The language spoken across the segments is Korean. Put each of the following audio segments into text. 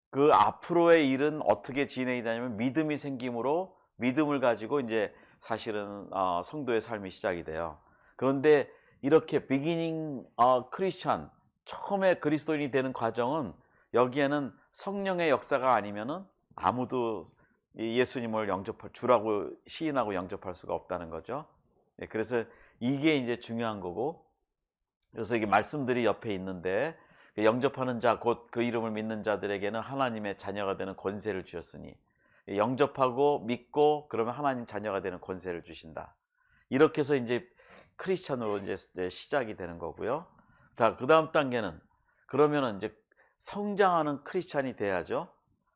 그 앞으로의 일은 어떻게 진행이 되냐면 믿음이 생김으로 믿음을 가지고 이제 사실은 성도의 삶이 시작이 돼요. 그런데 이렇게 비기닝 크리스천 처음에 그리스도인이 되는 과정은 여기에는 성령의 역사가 아니면은 아무도 이 예수님을 영접할 주라고 시인하고 영접할 수가 없다는 거죠. 예, 그래서 이게 이제 중요한 거고 그래서 이게 말씀들이 옆에 있는데 그 영접하는 자 곧 그 이름을 믿는 자들에게는 하나님의 자녀가 되는 권세를 주셨으니 영접하고 믿고 그러면 하나님 자녀가 되는 권세를 주신다. 이렇게 해서 이제 크리스천으로 이제 시작이 되는 거고요. 자, 그다음 단계는 그러면은 이제 성장하는 크리스천이 돼야죠.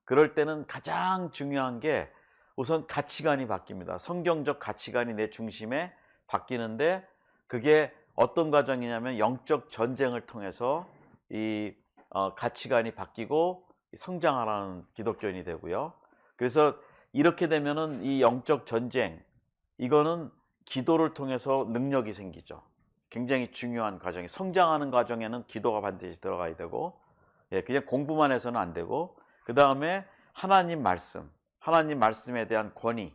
그럴 때는 가장 중요한 게 우선 가치관이 바뀝니다. 성경적 가치관이 내 중심에 바뀌는데 그게 어떤 과정이냐면 영적 전쟁을 통해서 이 가치관이 바뀌고 성장하라는 기독교인이 되고요. 그래서 이렇게 되면은 이 영적 전쟁 이거는 기도를 통해서 능력이 생기죠. 굉장히 중요한 과정이 성장하는 과정에는 기도가 반드시 들어가야 되고 예, 그냥 공부만 해서는 안 되고 그다음에 하나님 말씀에 대한 권위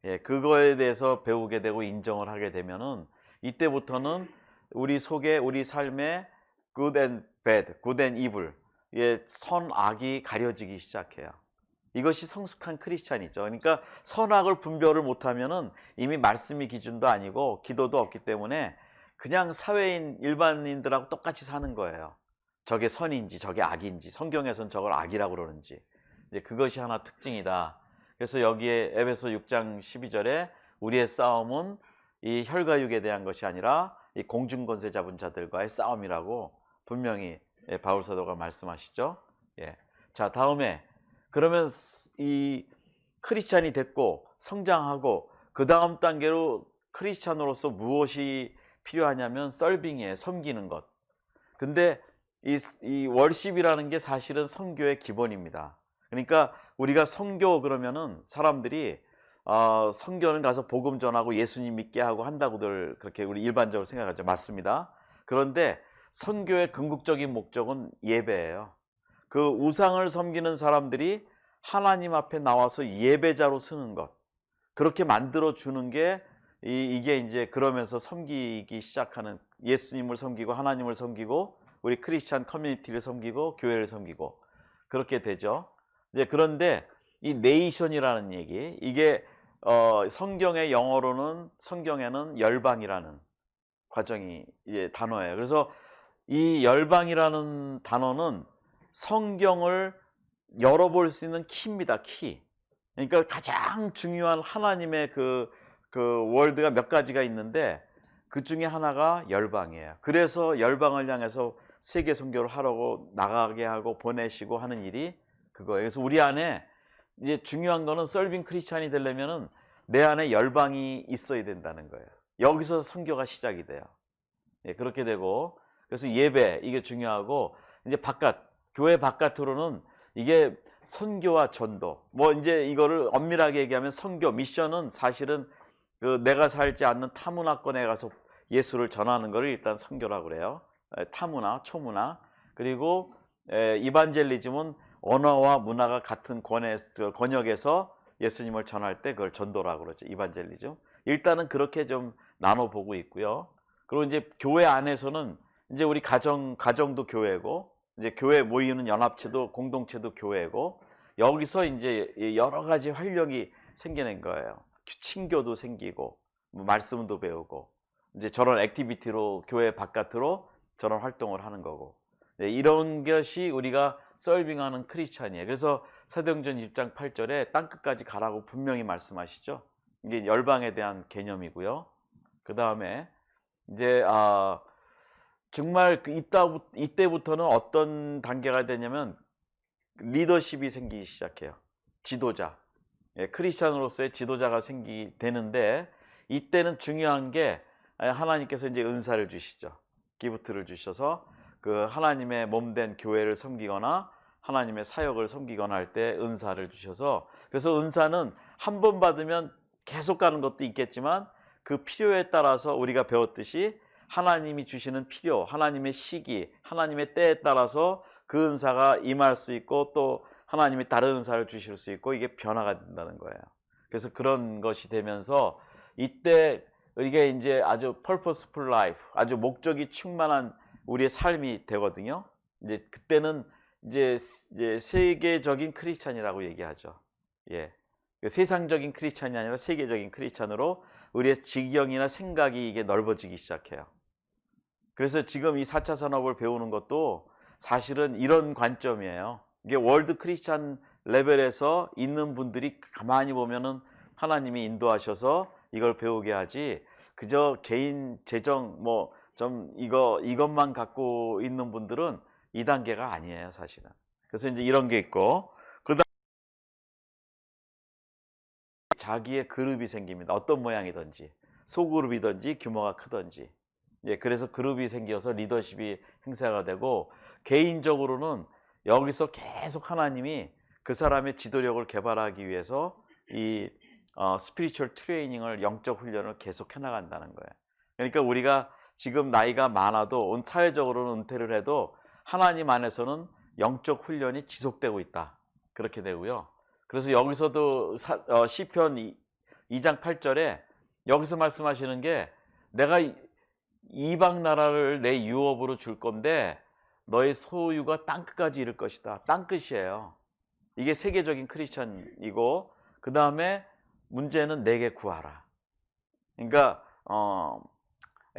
예, 그거에 대해서 배우게 되고 인정을 하게 되면은 이때부터는 우리 속에 우리 삶에 good and bad, good and evil 예, 선악이 가려지기 시작해요. 이것이 성숙한 크리스찬이죠. 그러니까 선악을 분별을 못하면은 이미 말씀이 기준도 아니고 기도도 없기 때문에 그냥 사회인 일반인들하고 똑같이 사는 거예요. 저게 선인지 저게 악인지 성경에선 저걸 악이라고 그러는지 이제 그것이 하나 특징이다. 그래서 여기에 에베소 6장 12절에 우리의 싸움은 이 혈과육에 대한 것이 아니라 이 공중권세 잡은 자들과의 싸움이라고 분명히 바울 사도가 말씀하시죠. 예. 자, 다음에 그러면 이 크리스찬이 됐고 성장하고 그 다음 단계로 크리스찬으로서 무엇이 필요하냐면 서빙이에요. 섬기는 것. 근데 이 월십이라는 게 사실은 선교의 기본입니다. 그러니까 우리가 선교 그러면은 사람들이 선교는 가서 복음 전하고 예수님 믿게 하고 한다고들 그렇게 우리 일반적으로 생각하죠. 맞습니다. 그런데 선교의 궁극적인 목적은 예배예요. 그 우상을 섬기는 사람들이 하나님 앞에 나와서 예배자로 서는 것. 그렇게 만들어 주는 게 이게 이제 그러면서 섬기기 시작하는 예수님을 섬기고 하나님을 섬기고 우리 크리스찬 커뮤니티를 섬기고 교회를 섬기고 그렇게 되죠. 이제 그런데 이 네이션이라는 얘기 이게 성경의 영어로는 성경에는 열방이라는 과정이 이제 단어예요. 그래서 이 열방이라는 단어는 성경을 열어볼 수 있는 키입니다. 키. 그러니까 가장 중요한 하나님의 그 월드가 몇 가지가 있는데 그 중에 하나가 열방이에요. 그래서 열방을 향해서 세계 선교를 하라고 나가게 하고 보내시고 하는 일이 그거예요. 그래서 우리 안에 이제 중요한 거는 서빙 크리스찬이 되려면은 내 안에 열방이 있어야 된다는 거예요. 여기서 선교가 시작이 돼요. 예, 그렇게 되고 그래서 예배 이게 중요하고 이제 교회 바깥으로는 이게 선교와 전도 뭐 이제 이거를 엄밀하게 얘기하면 선교 미션은 사실은 그 내가 살지 않는 타문화권에 가서 예수를 전하는 것을 일단 선교라고 그래요. 타문화, 초문화 그리고 이반젤리즘은 언어와 문화가 같은 권역에서 예수님을 전할 때 그걸 전도라고 그러죠. 이반젤리즘. 일단은 그렇게 좀 나눠 보고 있고요. 그리고 이제 교회 안에서는 이제 우리 가정도 교회고 이제 교회 모이는 연합체도 공동체도 교회고 여기서 이제 여러 가지 활력이 생기는 거예요. 친교도 생기고 뭐 말씀도 배우고 이제 저런 액티비티로 교회 바깥으로 저런 활동을 하는 거고 네, 이런 것이 우리가 서빙하는 크리스찬이에요. 그래서 사도행전 1장 8절에 땅끝까지 가라고 분명히 말씀하시죠. 이게 열방에 대한 개념이고요. 그 다음에 이제 정말 이때부터는 어떤 단계가 되냐면 리더십이 생기기 시작해요. 지도자. 예, 크리스찬으로서의 지도자가 되는데 이때는 중요한 게 하나님께서 이제 은사를 주시죠. 기프트를 주셔서 그 하나님의 몸된 교회를 섬기거나 하나님의 사역을 섬기거나 할 때 은사를 주셔서 그래서 은사는 한 번 받으면 계속 가는 것도 있겠지만 그 필요에 따라서 우리가 배웠듯이 하나님이 주시는 필요, 하나님의 시기, 하나님의 때에 따라서 그 은사가 임할 수 있고 또 하나님이 다른 은사를 주실 수 있고 이게 변화가 된다는 거예요. 그래서 그런 것이 되면서 이때 이게 이제 아주 purposeful life, 아주 목적이 충만한 우리의 삶이 되거든요. 이제 그때는 이제 세계적인 크리스찬이라고 얘기하죠. 예. 세상적인 크리스찬이 아니라 세계적인 크리스찬으로 우리의 지경이나 생각이 이게 넓어지기 시작해요. 그래서 지금 이 4차 산업을 배우는 것도 사실은 이런 관점이에요. 이게 월드 크리스찬 레벨에서 있는 분들이 가만히 보면은 하나님이 인도하셔서 이걸 배우게 하지, 그저 개인 재정 뭐 좀 이것만 갖고 있는 분들은 이 단계가 아니에요, 사실은. 그래서 이제 이런 게 있고, 그다음 자기의 그룹이 생깁니다. 어떤 모양이든지, 소그룹이든지 규모가 크든지. 예, 그래서 그룹이 생겨서 리더십이 행사가 되고, 개인적으로는 여기서 계속 하나님이 그 사람의 지도력을 개발하기 위해서 이 스피리추얼 트레이닝을, 영적 훈련을 계속 해나간다는 거예요. 그러니까 우리가 지금 나이가 많아도 사회적으로는 은퇴를 해도 하나님 안에서는 영적 훈련이 지속되고 있다. 그렇게 되고요. 그래서 여기서도 시편 2장 8절에 여기서 말씀하시는 게, 내가 이방 나라를 내 유업으로 줄 건데 너의 소유가 땅끝까지 이를 것이다. 땅끝이에요. 이게 세계적인 크리스천이고, 그 다음에 문제는 내게 구하라. 그러니까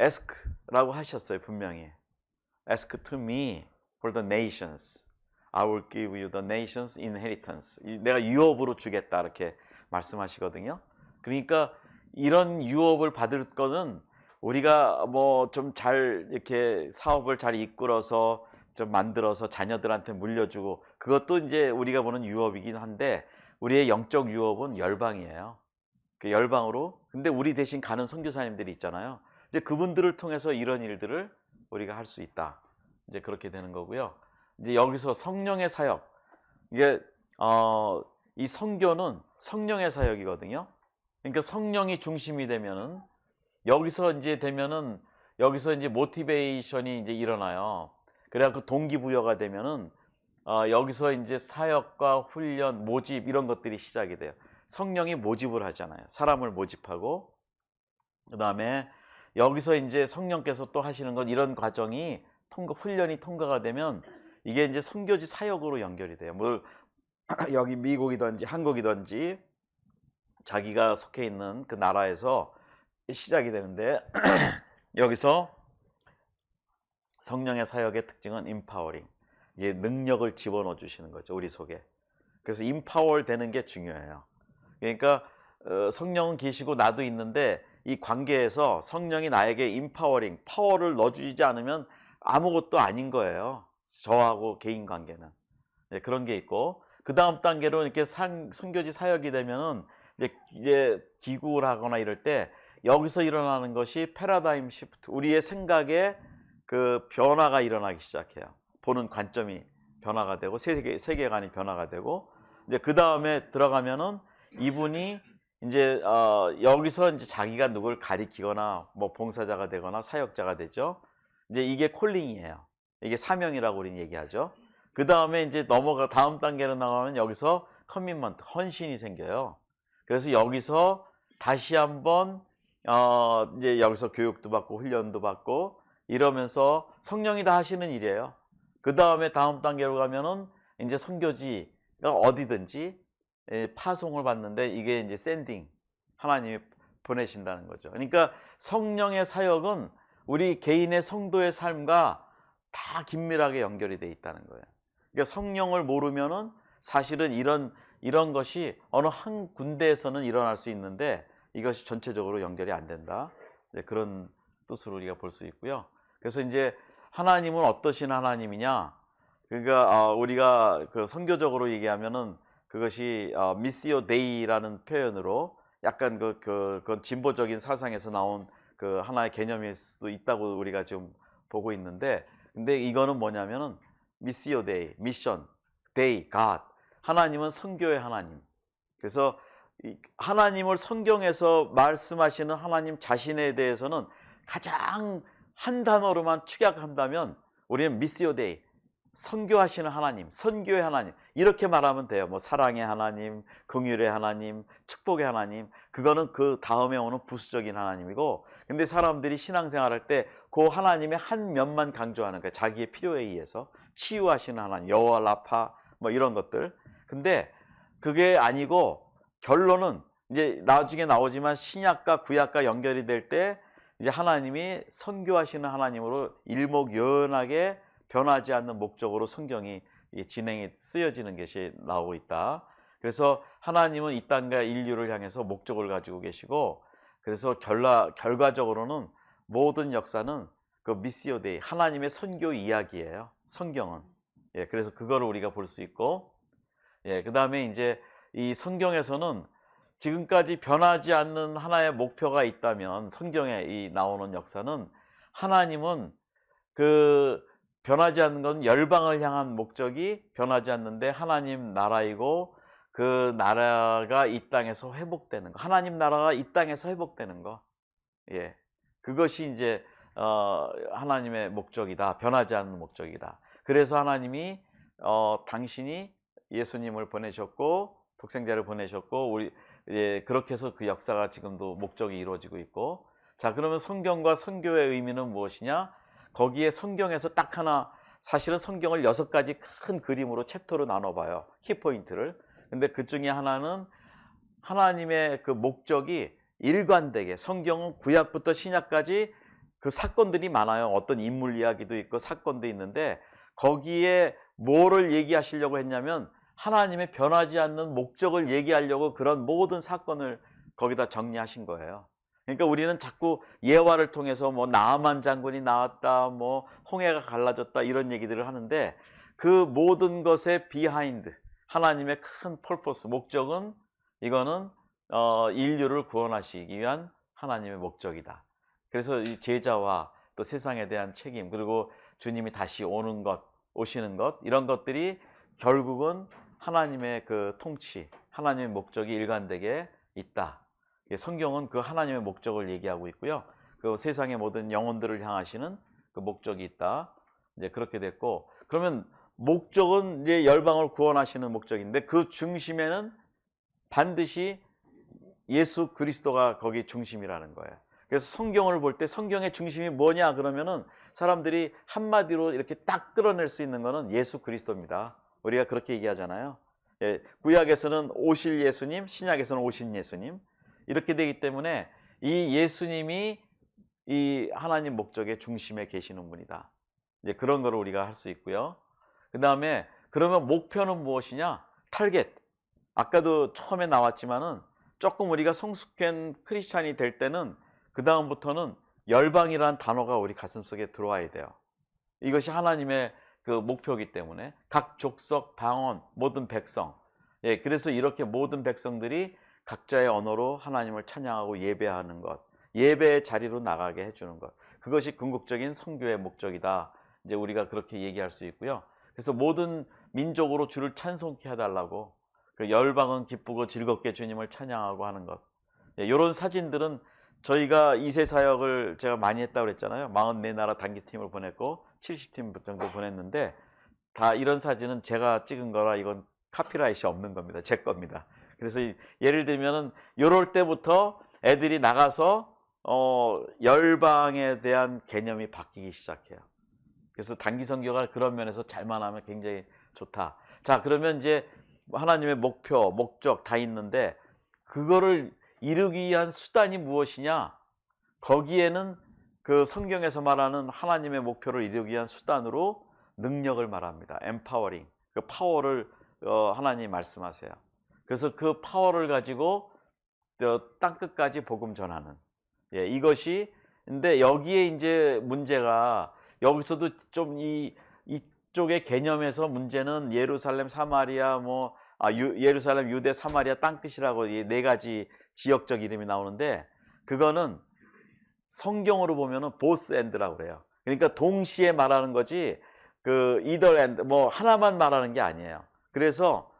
ask라고 하셨어요, 분명히. Ask to me for the nations. I will give you the nations inheritance. 내가 유업으로 주겠다, 이렇게 말씀하시거든요. 그러니까 이런 유업을 받을 거는 우리가 뭐 좀 잘 이렇게 사업을 잘 이끌어서 좀 만들어서 자녀들한테 물려주고, 그것도 이제 우리가 보는 유업이긴 한데, 우리의 영적 유업은 열방이에요. 그 열방으로. 근데 우리 대신 가는 선교사님들이 있잖아요. 이제 그분들을 통해서 이런 일들을 우리가 할 수 있다. 이제 그렇게 되는 거고요. 이제 여기서 성령의 사역, 이게 이 선교는 성령의 사역이거든요. 그러니까 성령이 중심이 되면은 여기서 이제 모티베이션이 이제 일어나요. 그래갖고 동기부여가 되면은 여기서 이제 사역과 훈련, 모집 이런 것들이 시작이 돼요. 성령이 모집을 하잖아요. 사람을 모집하고, 그 다음에 여기서 이제 성령께서 또 하시는 건, 이런 과정이 훈련이 통과가 되면 이게 이제 선교지 사역으로 연결이 돼요. 뭐 여기 미국이든지 한국이든지 자기가 속해 있는 그 나라에서 시작이 되는데, 여기서 성령의 사역의 특징은 임파워링, 이게 능력을 집어넣어 주시는 거죠, 우리 속에. 그래서 임파워 되는 게 중요해요. 그러니까 성령은 계시고 나도 있는데, 이 관계에서 성령이 나에게 임파워링, 파워를 넣어주지 않으면 아무것도 아닌 거예요. 저하고 개인 관계는. 네, 그런 게 있고, 그 다음 단계로 이렇게 선교지 사역이 되면은 이제 기구를 하거나 이럴 때 여기서 일어나는 것이 패러다임 시프트, 우리의 생각에 그 변화가 일어나기 시작해요. 보는 관점이 변화가 되고, 세계관이 변화가 되고, 이제 그 다음에 들어가면은 이분이 이제 여기서 이제 자기가 누굴 가리키거나 뭐 봉사자가 되거나 사역자가 되죠. 이제 이게 콜링이에요. 이게 사명이라고 우리는 얘기하죠. 그 다음에 이제 다음 단계로 나가면 여기서 커밋먼트, 헌신이 생겨요. 그래서 여기서 다시 한번 이제 여기서 교육도 받고 훈련도 받고 이러면서 성령이 다 하시는 일이에요. 그 다음에 다음 단계로 가면은 이제 선교지가 어디든지 파송을 받는데, 이게 이제 샌딩, 하나님이 보내신다는 거죠. 그러니까 성령의 사역은 우리 개인의 성도의 삶과 다 긴밀하게 연결이 돼 있다는 거예요. 그러니까 성령을 모르면은 사실은 이런 것이 어느 한 군데에서는 일어날 수 있는데 이것이 전체적으로 연결이 안 된다. 그런 뜻으로 우리가 볼 수 있고요. 그래서 이제 하나님은 어떠신 하나님이냐? 그러니까 우리가 그 선교적으로 얘기하면은 그것이 미시오 데이라는 표현으로 약간 그건 진보적인 사상에서 나온 그 하나의 개념일 수도 있다고 우리가 지금 보고 있는데, 근데 이거는 뭐냐면은 미시오 데이, 미션, 데이, 갓. 하나님은 선교의 하나님. 그래서 하나님을 성경에서 말씀하시는 하나님 자신에 대해서는 가장 한 단어로만 축약한다면 우리는 미시오 데이, 선교하시는 하나님, 선교의 하나님 이렇게 말하면 돼요. 뭐 사랑의 하나님, 긍휼의 하나님, 축복의 하나님 그거는 그 다음에 오는 부수적인 하나님이고 근데 사람들이 신앙생활할 때 그 하나님의 한 면만 강조하는 거예요. 자기의 필요에 의해서 치유하시는 하나님, 여호와 라파 뭐 이런 것들. 근데 그게 아니고 결론은 이제 나중에 나오지만 신약과 구약과 연결이 될 때 이제 하나님이 선교하시는 하나님으로 일목요연하게 변하지 않는 목적으로 성경이 진행이 쓰여지는 것이 나오고 있다. 그래서 하나님은 이 땅과 인류를 향해서 목적을 가지고 계시고 그래서 결과적으로는 모든 역사는 그 미시오 데이 하나님의 선교 이야기예요. 성경은. 예, 그래서 그거를 우리가 볼 수 있고 예, 그다음에 이제 이 성경에서는 지금까지 변하지 않는 하나의 목표가 있다면 성경에 이 나오는 역사는 하나님은 그 변하지 않는 건 열방을 향한 목적이 변하지 않는데 하나님 나라이고 그 나라가 이 땅에서 회복되는 거. 하나님 나라가 이 땅에서 회복되는 거. 예. 그것이 이제 하나님의 목적이다. 변하지 않는 목적이다. 그래서 하나님이 당신이 예수님을 보내셨고 독생자를 보내셨고 우리 예, 그렇게 해서 그 역사가 지금도 목적이 이루어지고 있고 자 그러면 성경과 선교의 의미는 무엇이냐? 거기에 성경에서 딱 하나 사실은 성경을 6가지 큰 그림으로 챕터로 나눠봐요. 키포인트를. 근데 그 중에 하나는 하나님의 그 목적이 일관되게 성경은 구약부터 신약까지 그 사건들이 많아요. 어떤 인물 이야기도 있고 사건도 있는데 거기에 뭐를 얘기하시려고 했냐면 하나님의 변하지 않는 목적을 얘기하려고 그런 모든 사건을 거기다 정리하신 거예요. 그러니까 우리는 자꾸 예화를 통해서 뭐 나아만 장군이 나왔다, 뭐 홍해가 갈라졌다 이런 얘기들을 하는데 그 모든 것의 비하인드 하나님의 큰 펄포스 목적은 이거는 인류를 구원하시기 위한 하나님의 목적이다. 그래서 이 제자와 또 세상에 대한 책임 그리고 주님이 다시 오시는 것 이런 것들이 결국은 하나님의 그 통치, 하나님의 목적이 일관되게 있다. 성경은 그 하나님의 목적을 얘기하고 있고요. 그 세상의 모든 영혼들을 향하시는 그 목적이 있다. 이제 그렇게 됐고, 그러면 목적은 이제 열방을 구원하시는 목적인데 그 중심에는 반드시 예수 그리스도가 거기 중심이라는 거예요. 그래서 성경을 볼 때 성경의 중심이 뭐냐 그러면은 사람들이 한마디로 이렇게 딱 끌어낼 수 있는 거는 예수 그리스도입니다. 우리가 그렇게 얘기하잖아요. 예, 구약에서는 오실 예수님, 신약에서는 오신 예수님 이렇게 되기 때문에 이 예수님이 이 하나님 목적의 중심에 계시는 분이다. 이제 그런 거를 우리가 할 수 있고요. 그 다음에 그러면 목표는 무엇이냐? 타겟. 아까도 처음에 나왔지만은 조금 우리가 성숙한 크리스찬이 될 때는 그 다음부터는 열방이라는 단어가 우리 가슴속에 들어와야 돼요. 이것이 하나님의 그 목표이기 때문에 각 족속, 방언, 모든 백성. 예, 그래서 이렇게 모든 백성들이 각자의 언어로 하나님을 찬양하고 예배하는 것, 예배의 자리로 나가게 해주는 것. 그것이 궁극적인 선교의 목적이다. 이제 우리가 그렇게 얘기할 수 있고요. 그래서 모든 민족으로 주를 찬송케 해달라고. 그 열방은 기쁘고 즐겁게 주님을 찬양하고 하는 것. 예, 이런 사진들은 저희가 2세 사역을 제가 많이 했다고 그랬잖아요. 44나라 단기팀을 보냈고 70팀 정도 보냈는데 다 이런 사진은 제가 찍은 거라 이건 카피라이트이 없는 겁니다. 제 겁니다. 그래서 예를 들면은 요럴 때부터 애들이 나가서 열방에 대한 개념이 바뀌기 시작해요. 그래서 단기 선교가 그런 면에서 잘만 하면 굉장히 좋다. 자, 그러면 이제 하나님의 목표, 목적 다 있는데 그거를 이루기 위한 수단이 무엇이냐? 거기에는 그 성경에서 말하는 하나님의 목표를 이루기 위한 수단으로 능력을 말합니다. empowering. 그 파워를 하나님이 말씀하세요. 그래서 그 파워를 가지고 땅 끝까지 복음 전하는. 예, 이것이 근데 여기에 이제 문제가 여기서도 좀 이쪽의 개념에서 문제는 예루살렘, 사마리아 예루살렘, 유대, 사마리아 땅 끝이라고 이 4가지 지역적 이름이 나오는데 그거는 성경으로 보면은 both and라고 그래요. 그러니까 동시에 말하는 거지 그 either and 뭐 하나만 말하는 게 아니에요. 그래서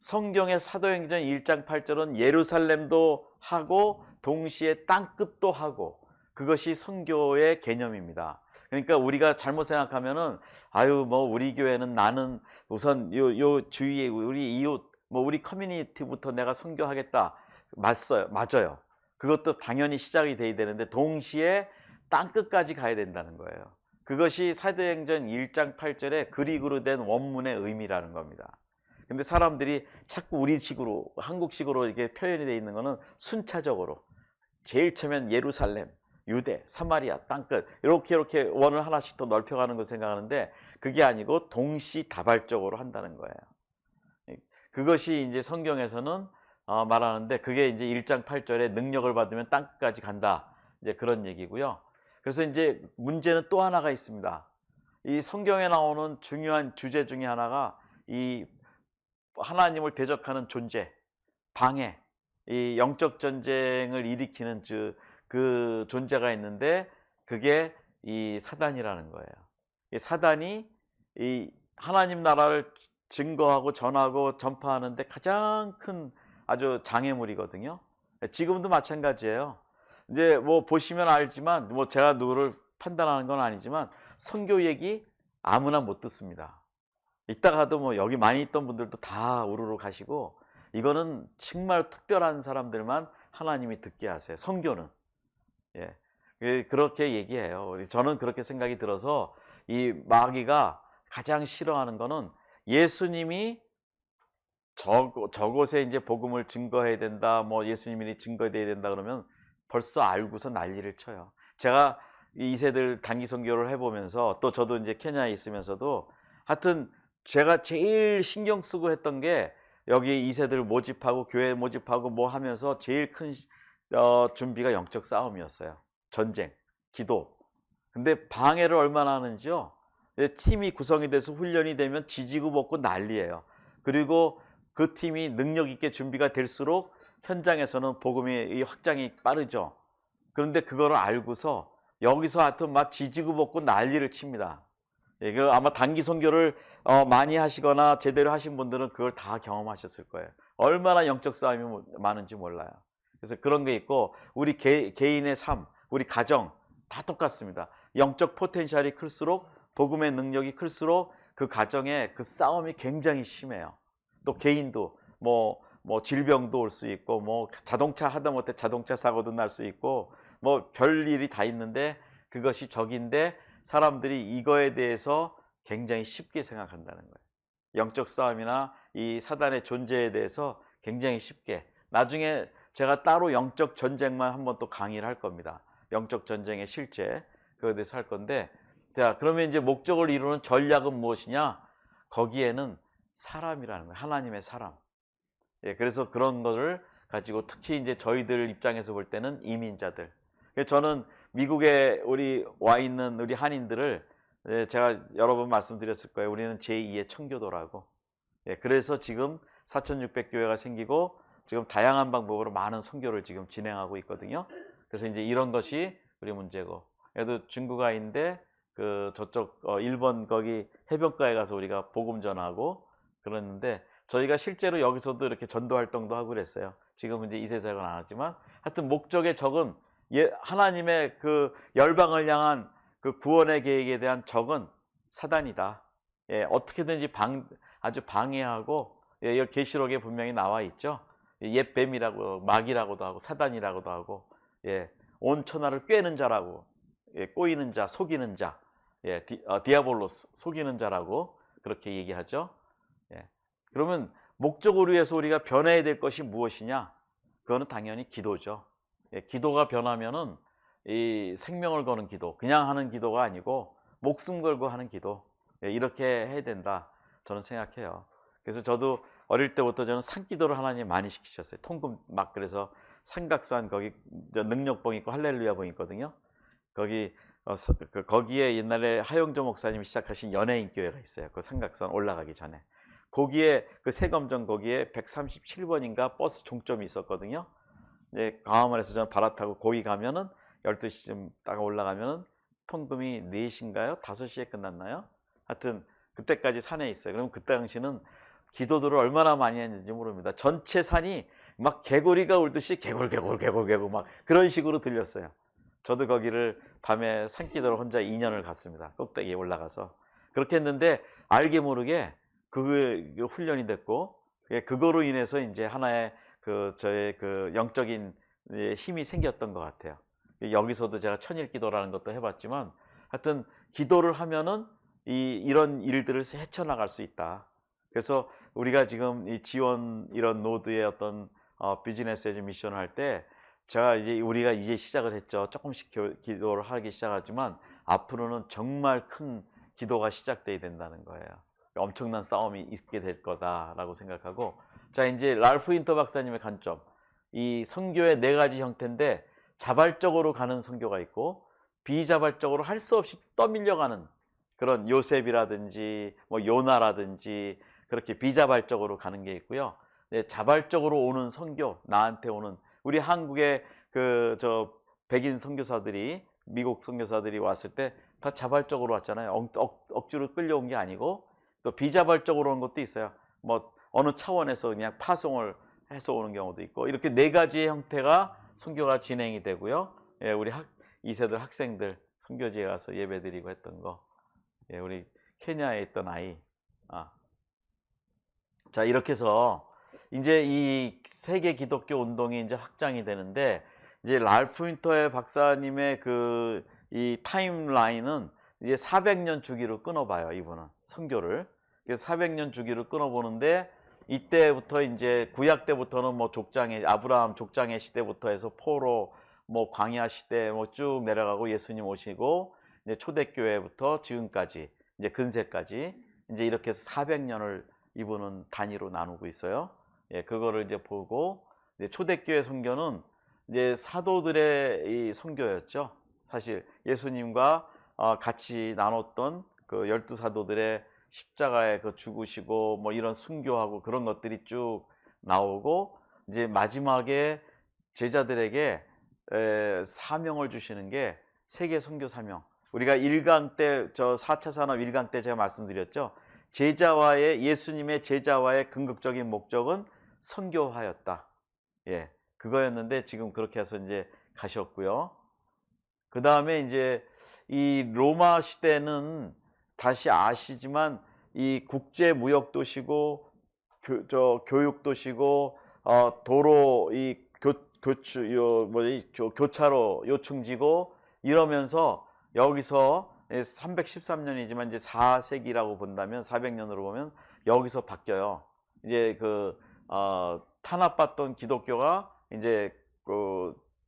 성경의 사도행전 1장 8절은 예루살렘도 하고 동시에 땅끝도 하고 그것이 선교의 개념입니다. 그러니까 우리가 잘못 생각하면은 아유 뭐 우리 교회는 나는 우선 요 주위에 우리 이웃 뭐 우리 커뮤니티부터 내가 선교하겠다. 맞아요. 그것도 당연히 시작이 돼야 되는데 동시에 땅끝까지 가야 된다는 거예요. 그것이 사도행전 1장 8절에 그리그로 된 원문의 의미라는 겁니다. 근데 사람들이 자꾸 우리식으로 한국식으로 이렇게 표현이 되어 있는 거는 순차적으로 제일 처음엔 예루살렘, 유대, 사마리아, 땅끝 이렇게 원을 하나씩 더 넓혀가는 걸 생각하는데 그게 아니고 동시다발적으로 한다는 거예요. 그것이 이제 성경에서는 말하는데 그게 이제 1장 8절에 능력을 받으면 땅끝까지 간다. 이제 그런 얘기고요. 그래서 이제 문제는 또 하나가 있습니다. 이 성경에 나오는 중요한 주제 중에 하나가 이 하나님을 대적하는 존재, 방해, 이 영적 전쟁을 일으키는 그 존재가 있는데 그게 이 사단이라는 거예요. 이 사단이 이 하나님 나라를 증거하고 전하고 전파하는데 가장 큰 아주 장애물이거든요. 지금도 마찬가지예요. 이제 뭐 보시면 알지만 뭐 제가 누구를 판단하는 건 아니지만 선교 얘기 아무나 못 듣습니다. 이따가도 뭐 여기 많이 있던 분들도 다 우르르 가시고 이거는 정말 특별한 사람들만 하나님이 듣게 하세요. 선교는. 예. 그렇게 얘기해요. 저는 그렇게 생각이 들어서 이 마귀가 가장 싫어하는 거는 예수님이 저곳에 이제 복음을 증거해야 된다, 뭐 예수님이 증거해야 된다 그러면 벌써 알고서 난리를 쳐요. 제가 이 2세들 단기 선교를 해보면서 또 저도 이제 케냐에 있으면서도 하여튼 제가 제일 신경 쓰고 했던 게 여기 2세들 모집하고 교회 모집하고 뭐 하면서 제일 큰 준비가 영적 싸움이었어요. 전쟁, 기도. 근데 방해를 얼마나 하는지요? 팀이 구성이 돼서 훈련이 되면 지지고 볶고 난리예요. 그리고 그 팀이 능력 있게 준비가 될수록 현장에서는 복음의 확장이 빠르죠. 그런데 그거를 알고서 여기서 하여튼 막 지지고 볶고 난리를 칩니다. 예, 그 아마 단기 선교를 많이 하시거나 제대로 하신 분들은 그걸 다 경험하셨을 거예요. 얼마나 영적 싸움이 많은지 몰라요. 그래서 그런 게 있고 우리 개인의 삶, 우리 가정 다 똑같습니다. 영적 포텐셜이 클수록 복음의 능력이 클수록 그 가정에 그 싸움이 굉장히 심해요. 또 개인도 뭐 질병도 올 수 있고 뭐 자동차 하다못해 자동차 사고도 날 수 있고 뭐 별일이 다 있는데 그것이 적인데 사람들이 이거에 대해서 굉장히 쉽게 생각한다는 거예요. 영적 싸움이나 이 사단의 존재에 대해서 굉장히 쉽게. 나중에 제가 따로 영적 전쟁만 한번 또 강의를 할 겁니다. 영적 전쟁의 실제 그거에 대해서 할 건데 자, 그러면 이제 목적을 이루는 전략은 무엇이냐? 거기에는 사람이라는 거예요. 하나님의 사람. 예, 그래서 그런 거를 가지고 특히 이제 저희들 입장에서 볼 때는 이민자들. 저는 미국에 우리 와 있는 우리 한인들을 제가 여러 번 말씀드렸을 거예요. 우리는 제2의 청교도라고. 예, 그래서 지금 4,600교회가 생기고 지금 다양한 방법으로 많은 선교를 지금 진행하고 있거든요. 그래서 이제 이런 것이 우리 문제고. 그래도 중국아인데 그 저쪽 일본 거기 해변가에 가서 우리가 복음 전하고 그랬는데 저희가 실제로 여기서도 이렇게 전도 활동도 하고 그랬어요. 지금은 이제 이 세상은 안 하지만 하여튼 목적의 적은 하나님의 그 열방을 향한 그 구원의 계획에 대한 적은 사단이다. 예, 어떻게든지 아주 방해하고 예, 계시록에 분명히 나와 있죠. 옛 뱀이라고 마귀라고도 하고 사단이라고도 하고 예, 온 천하를 꿰는 자라고 예, 꼬이는 자, 속이는 자, 예, 디아볼로스 속이는 자라고 그렇게 얘기하죠. 예. 그러면 목적을 위해서 우리가 변해야 될 것이 무엇이냐? 그거는 당연히 기도죠. 예, 기도가 변하면은 이 생명을 거는 기도, 그냥 하는 기도가 아니고 목숨 걸고 하는 기도, 예, 이렇게 해야 된다. 저는 생각해요. 그래서 저도 어릴 때부터 저는 산기도를 하나님 많이 시키셨어요. 통금 막 그래서 삼각산 거기 능력봉 있고 할렐루야봉 있거든요. 거기 거기에 옛날에 하용조 목사님이 시작하신 연예인 교회가 있어요. 그 삼각산 올라가기 전에. 거기에 그 세검정 거기에 137번인가 버스 종점이 있었거든요. 예, 광화문에서 저는 발화 타고 거기 가면은 12시쯤 딱 올라가면은 통금이 4시인가요? 5시에 끝났나요? 하여튼 그때까지 산에 있어요. 그럼 그때 당시는 기도들을 얼마나 많이 했는지 모릅니다. 전체 산이 막 개구리가 울듯이 개굴 막 그런 식으로 들렸어요. 저도 거기를 밤에 산기도를 혼자 2년을 갔습니다. 꼭대기에 올라가서. 그렇게 했는데 알게 모르게 그 훈련이 됐고, 그거로 인해서 이제 하나의 저의 영적인 힘이 생겼던 것 같아요. 여기서도 제가 천일 기도라는 것도 해봤지만, 하여튼 기도를 하면은 이런 일들을 헤쳐나갈 수 있다. 그래서 우리가 지금 이 지원 이런 노드의 어떤 비즈니스 에즈 미션을 할 때, 우리가 이제 시작을 했죠. 조금씩 기도를 하기 시작하지만 앞으로는 정말 큰 기도가 시작돼야 된다는 거예요. 엄청난 싸움이 있게 될 거다라고 생각하고, 자, 이제 랄프 윈터 박사님의 관점, 이 선교의 4가지 형태인데, 자발적으로 가는 선교가 있고 비자발적으로 할 수 없이 떠밀려가는 그런 요셉이라든지 뭐 요나라든지 그렇게 비자발적으로 가는 게 있고요. 자발적으로 오는 선교, 나한테 오는, 우리 한국의 백인 선교사들이, 미국 선교사들이 왔을 때 다 자발적으로 왔잖아요. 억지로 끌려온 게 아니고, 또 비자발적으로 온 것도 있어요. 뭐 어느 차원에서 그냥 파송을 해서 오는 경우도 있고, 이렇게 4가지의 형태가 선교가 진행이 되고요. 예, 우리 2세들 학생들 선교지에 가서 예배드리고 했던 거, 예, 우리 케냐에 있던 아이. 자, 이렇게 해서 이제 이 세계 기독교 운동이 이제 확장이 되는데, 이제 랄프 윈터의 박사님의 이 타임라인은 이제 400년 주기로 끊어봐요. 이분은 선교를. 그래서 400년 주기로 끊어보는데, 이때부터 이제 구약 때부터는 뭐 아브라함 족장의 시대부터 해서 포로, 뭐 광야 시대 뭐 쭉 내려가고 예수님 오시고, 이제 초대교회부터 지금까지 이제 근세까지 이제 이렇게 해서 400년을 이분은 단위로 나누고 있어요. 예, 그거를 이제 보고, 이제 초대교회 선교는 이제 사도들의 이 선교였죠. 사실 예수님과 같이 나눴던 12사도들의 십자가에 죽으시고 뭐 이런 순교하고 그런 것들이 쭉 나오고, 이제 마지막에 제자들에게 사명을 주시는 게 세계 선교 사명. 우리가 1강 때, 4차 산업 1강 때 제가 말씀드렸죠. 예수님의 제자와의 궁극적인 목적은 선교화였다. 예, 그거였는데 지금 그렇게 해서 이제 가셨고요. 그 다음에 이제 이 로마 시대는 다시 아시지만 이 국제 무역 도시고 교육 도시고 도로 교차로 요충지고 이러면서, 여기서 313년이지만 이제 4세기라고 본다면, 400년으로 보면 여기서 바뀌어요. 이제 탄압받던 기독교가 이제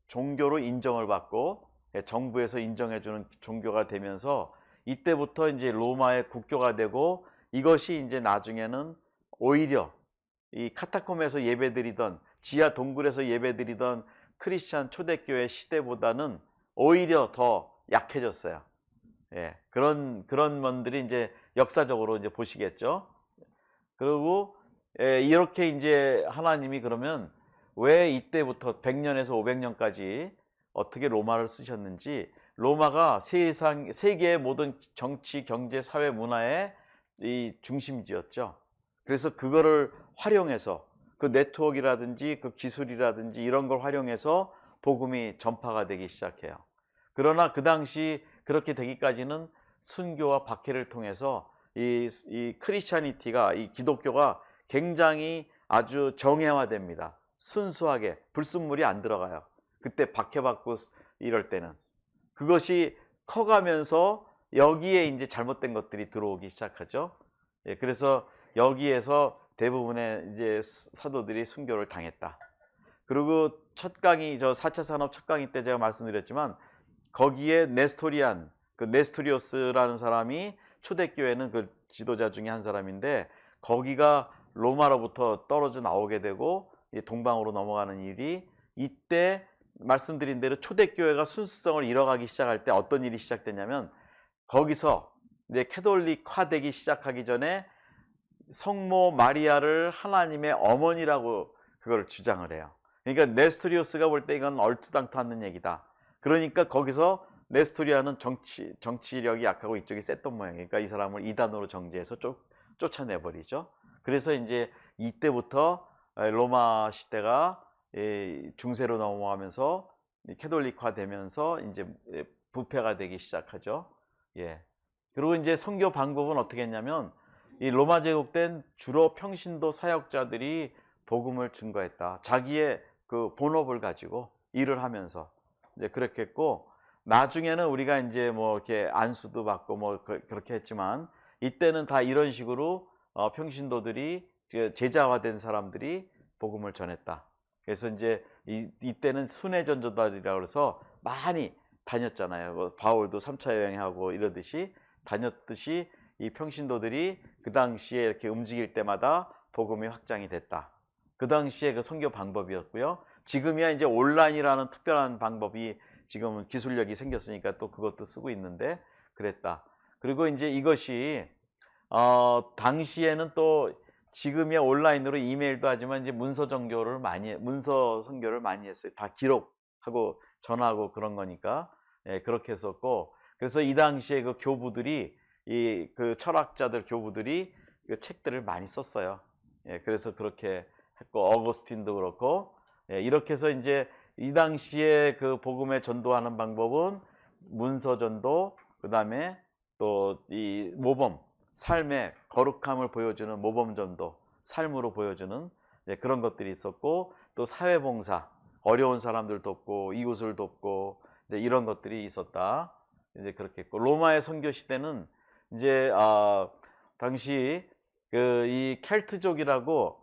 종교로 인정을 받고 정부에서 인정해주는 종교가 되면서, 이때부터 이제 로마의 국교가 되고, 이것이 이제 나중에는 오히려 이 카타콤에서 예배드리던, 지하 동굴에서 예배드리던 크리스찬 초대교회 시대보다는 오히려 더 약해졌어요. 예, 그런 면들이 이제 역사적으로 이제 보시겠죠. 그리고 이렇게 이제 하나님이 그러면 왜 이때부터 100년에서 500년까지 어떻게 로마를 쓰셨는지, 로마가 세계의 모든 정치, 경제, 사회, 문화의 이 중심지였죠. 그래서 그거를 활용해서 네트워크라든지 기술이라든지 이런 걸 활용해서 복음이 전파가 되기 시작해요. 그러나 그 당시 그렇게 되기까지는 순교와 박해를 통해서 이 크리스찬이티가, 이 기독교가 굉장히 아주 정예화됩니다. 순수하게 불순물이 안 들어가요. 그때 박해받고 이럴 때는. 그것이 커가면서 여기에 이제 잘못된 것들이 들어오기 시작하죠. 예, 그래서 여기에서 대부분의 이제 사도들이 순교를 당했다. 그리고 첫 강의, 4차 산업 첫 강의 때 제가 말씀드렸지만, 거기에 네스토리오스라는 사람이 초대교회는 지도자 중에 한 사람인데, 거기가 로마로부터 떨어져 나오게 되고 동방으로 넘어가는 일이, 이때 말씀드린 대로 초대교회가 순수성을 잃어가기 시작할 때 어떤 일이 시작됐냐면, 거기서 이제 캐톨릭화되기 시작하기 전에 성모 마리아를 하나님의 어머니라고 그걸 주장을 해요. 그러니까 네스토리오스가 볼 때 이건 얼토당토하는 얘기다. 그러니까 거기서 네스토리아는 정치력이 약하고 이쪽이 셌던 모양이에요. 그러니까 이 사람을 이단으로 정죄해서 쫓아내버리죠. 그래서 이제 이때부터 로마 시대가 중세로 넘어가면서 캐톨릭화 되면서 이제 부패가 되기 시작하죠. 예. 그리고 이제 선교 방법은 어떻게 했냐면 이 로마 제국 땐 주로 평신도 사역자들이 복음을 증거했다. 자기의 그 본업을 가지고 일을 하면서 이제 그렇게 했고, 나중에는 우리가 이제 뭐 이렇게 안수도 받고 뭐 그렇게 했지만 이때는 다 이런 식으로 평신도들이 제자화된 사람들이 복음을 전했다. 그래서 이제 이때는 순회 전도단이라고 해서 많이 다녔잖아요. 뭐 바울도 3차 여행하고 이러듯이 다녔듯이 이 평신도들이 그 당시에 이렇게 움직일 때마다 복음이 확장이 됐다. 그 당시에 그 선교 방법이었고요. 지금이야 이제 온라인이라는 특별한 방법이 지금은 기술력이 생겼으니까 또 그것도 쓰고 있는데 그랬다. 그리고 이제 이것이 당시에는 또 지금이야 온라인으로 이메일도 하지만 이제 문서 선교를 많이 했어요. 다 기록하고 전하고 그런 거니까. 예, 그렇게 했었고, 그래서 이 당시에 그 교부들이 그 철학자들 교부들이 그 책들을 많이 썼어요. 예, 그래서 그렇게 했고, 어거스틴도 그렇고, 예, 이렇게 해서 이제 이 당시에 그 복음에 전도하는 방법은 문서 전도, 그다음에 또 이 모범, 삶의 거룩함을 보여주는 모범 전도, 삶으로 보여주는 그런 것들이 있었고, 또 사회봉사, 어려운 사람들 돕고 이웃을 돕고 이런 것들이 있었다. 이제 그렇게 했고, 로마의 선교 시대는 이제 당시 그 이 켈트족이라고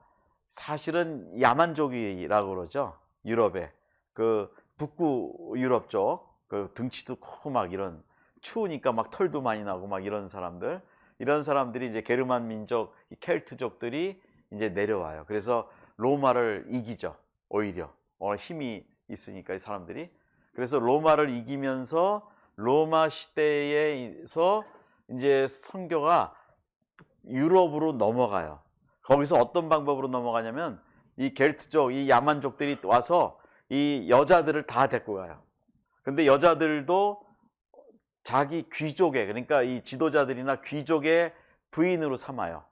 사실은 야만족이라고 그러죠. 유럽에 그 북부 유럽 쪽, 그 등치도 크고 막 이런, 추우니까 막 털도 많이 나고 막 이런 사람들이 이제 게르만 민족, 이 켈트족들이 이제 내려와요. 그래서 로마를 이기죠. 오히려 힘이 있으니까 이 사람들이. 그래서 로마를 이기면서 로마 시대에서 이제 선교가 유럽으로 넘어가요. 거기서 어떤 방법으로 넘어가냐면 이 겔트족, 이 야만족들이 와서 이 여자들을 다 데리고 가요. 근데 여자들도 자기 귀족의, 그러니까 이 지도자들이나 귀족의 부인으로 삼아요.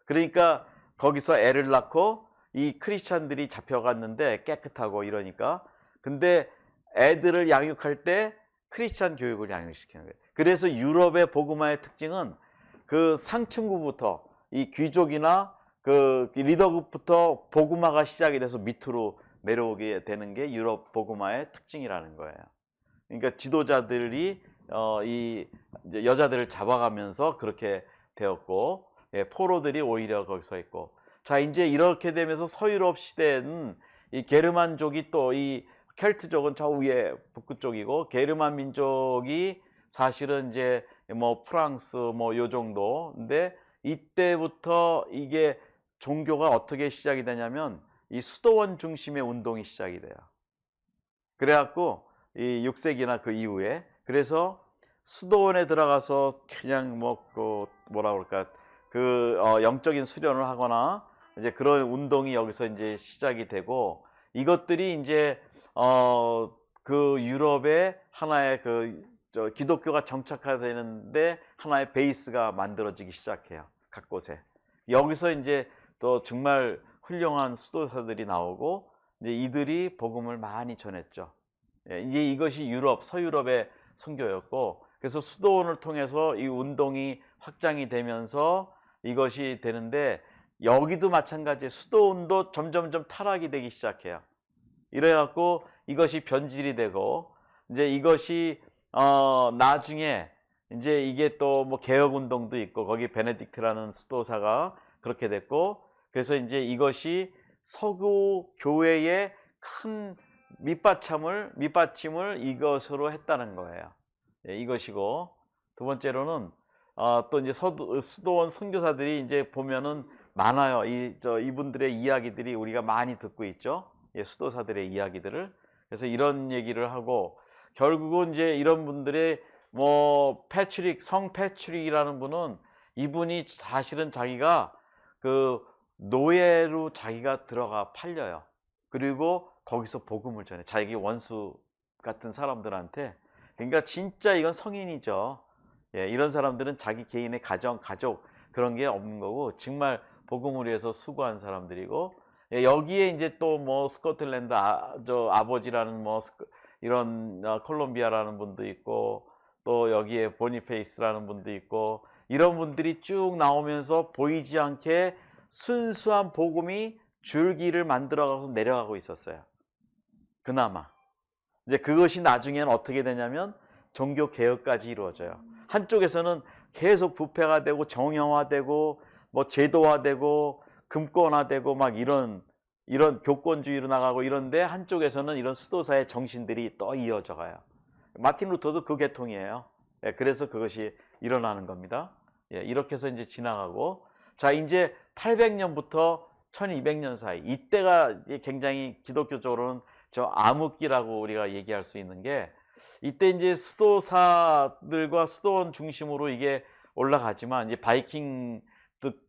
그러니까 거기서 애를 낳고 이 크리스찬들이 잡혀갔는데 깨끗하고 이러니까, 근데 애들을 양육할 때 크리스찬 교육을 양육시키는 거예요. 그래서 유럽의 복음화의 특징은 그 상층부부터 이 귀족이나 그 리더급부터 복음화가 시작이 돼서 밑으로 내려오게 되는 게 유럽 복음화의 특징이라는 거예요. 그러니까 지도자들이 이 여자들을 잡아가면서 그렇게 되었고, 예, 포로들이 오히려 거기서 있고, 자 이제 이렇게 되면서 서유럽 시대는 이 게르만족이 또 이 켈트족은 저 위에 북부 쪽이고, 게르만 민족이 사실은 이제 뭐 프랑스 뭐 요 정도인데, 이때부터 이게 종교가 어떻게 시작이 되냐면 이 수도원 중심의 운동이 시작이 돼요. 그래갖고 이 6세기나 그 이후에, 그래서 수도원에 들어가서 그냥 뭐라 그럴까, 그 영적인 수련을 하거나 이제 그런 운동이 여기서 이제 시작이 되고, 이것들이 이제 그 유럽의 하나의 기독교가 정착화되는데 하나의 베이스가 만들어지기 시작해요. 각 곳에. 여기서 이제 또 정말 훌륭한 수도사들이 나오고 이제 이들이 복음을 많이 전했죠. 예, 이제 이것이 서유럽의 선교였고, 그래서 수도원을 통해서 이 운동이 확장이 되면서 이것이 되는데, 여기도 마찬가지예요. 수도원도 점점점 타락이 되기 시작해요. 이래갖고 이것이 변질이 되고, 이제 이것이 나중에 이제 이게 또 뭐 개혁 운동도 있고, 거기 베네딕트라는 수도사가 그렇게 됐고, 그래서 이제 이것이 서구 교회의 큰 밑받침을 이것으로 했다는 거예요. 예, 이것이고, 두 번째로는 또 이제 수도원 선교사들이 이제 보면은 많아요. 이분들의 이야기들이 우리가 많이 듣고 있죠. 예, 수도사들의 이야기들을. 그래서 이런 얘기를 하고, 결국은 이제 이런 분들의 뭐 성 패트릭이라는 분은, 이분이 사실은 자기가 그 노예로 자기가 들어가 팔려요. 그리고 거기서 복음을 전해, 자기 원수 같은 사람들한테. 그러니까 진짜 이건 성인이죠. 예, 이런 사람들은 자기 개인의 가족 그런 게 없는 거고, 정말 복음을 위해서 수고한 사람들이고, 예, 여기에 이제 또 뭐 스코틀랜드 아버지라는 뭐 이런 콜롬비아라는 분도 있고 또 여기에 보니페이스라는 분도 있고 이런 분들이 쭉 나오면서 보이지 않게 순수한 복음이 줄기를 만들어가서 내려가고 있었어요. 그나마. 이제 그것이 나중에는 어떻게 되냐면 종교 개혁까지 이루어져요. 한쪽에서는 계속 부패가 되고 정형화되고 뭐 제도화되고 금권화되고 막 이런 교권주의로 나가고 이런데 한쪽에서는 이런 수도사의 정신들이 또 이어져 가요. 마틴 루터도 그 계통이에요. 예, 그래서 그것이 일어나는 겁니다. 예, 이렇게 해서 이제 지나가고 자 이제 800년부터 1200년 사이 이때가 굉장히 기독교적으로는 저 암흑기라고 우리가 얘기할 수 있는 게 이때 이제 수도사들과 수도원 중심으로 이게 올라가지만 이제 바이킹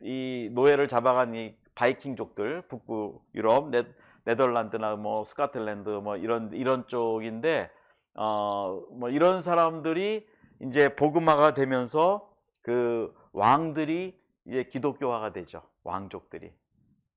이 노예를 잡아간 이 바이킹족들 북부 유럽 네덜란드나 뭐 스코틀랜드 뭐 이런 쪽인데 뭐 이런 사람들이 이제 복음화가 되면서 그 왕들이 이제 기독교화가 되죠. 왕족들이.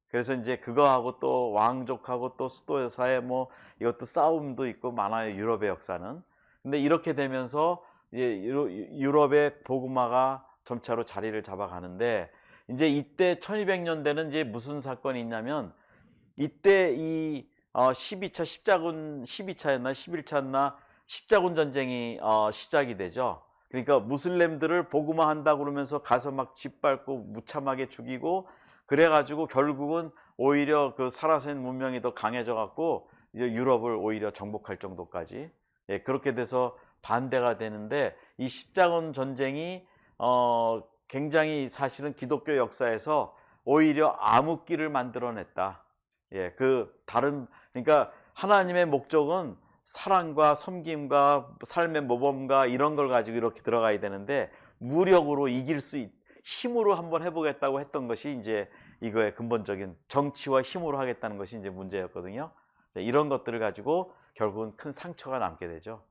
그래서 이제 그거하고 또 왕족하고 또 수도사의 뭐 이것도 싸움도 있고 많아요. 유럽의 역사는. 근데 이렇게 되면서 이제 유럽의 복음화가 점차로 자리를 잡아가는데 이제 이때 1200년대는 이제 무슨 사건이 있냐면 이때 이 12차 십자군 12차였나 11차였나 십자군 전쟁이 시작이 되죠. 그러니까 무슬림들을 복음화한다고 그러면서 가서 막 짓밟고 무참하게 죽이고 그래가지고 결국은 오히려 그 사라센 문명이 더 강해져 갖고 이제 유럽을 오히려 정복할 정도까지 예, 그렇게 돼서 반대가 되는데 이 십자군 전쟁이 굉장히 사실은 기독교 역사에서 오히려 암흑기를 만들어냈다. 예, 그 다른 그러니까 하나님의 목적은 사랑과 섬김과 삶의 모범과 이런 걸 가지고 이렇게 들어가야 되는데 무력으로 이길 수 힘으로 한번 해보겠다고 했던 것이 이제 이거의 근본적인 정치와 힘으로 하겠다는 것이 이제 문제였거든요. 이런 것들을 가지고 결국은 큰 상처가 남게 되죠.